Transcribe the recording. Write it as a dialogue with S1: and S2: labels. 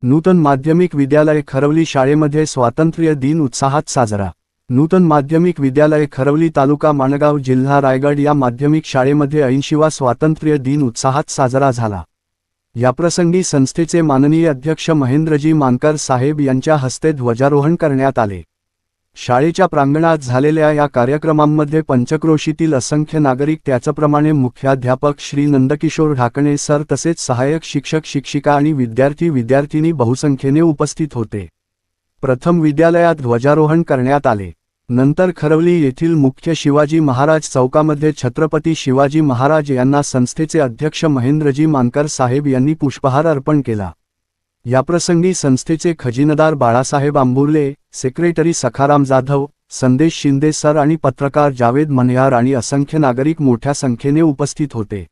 S1: नूतन माध्यमिक विद्यालय खरवली शाळेमध्ये स्वातंत्र्य दिन उत्साहात साजरा। नूतन माध्यमिक विद्यालय खरवली तालुका माणगाव जिल्हा रायगड या माध्यमिक शाळेमध्ये 80वा स्वातंत्र्य दिन उत्साहात साजरा झाला। याप्रसंगी संस्थेचे माननीय अध्यक्ष महेंद्रजी मानकर साहेब यांच्या हस्ते ध्वजारोहण करण्यात आले। शाळेच्या प्रांगणात झालेल्या या कार्यक्रमांमध्ये पंचक्रोशीतील असंख्य नागरिक त्याचप्रमाणे मुख्याध्यापक श्री नंदकिशोर ढाकणे सर तसेच सहाय्यक शिक्षक शिक्षिका आणि विद्यार्थी बहुसंख्येने उपस्थित होते। प्रथम विद्यालयात ध्वजारोहण करण्यात आले। नंतर खरवली येथील मुख्य शिवाजी महाराज चौकामध्ये छत्रपती शिवाजी महाराज यांना संस्थेचे अध्यक्ष महेंद्रजी मानकर साहेब यांनी पुष्पहार अर्पण केला। याप्रसंगी संस्थेचे खजिनदार बाळासाहेब आंबुर्ले, सेक्रेटरी सखाराम जाधव, संदेश शिंदे सर आणि पत्रकार जावेद मन्यार आणि असंख्य नागरिक मोठ्या संख्येने उपस्थित होते।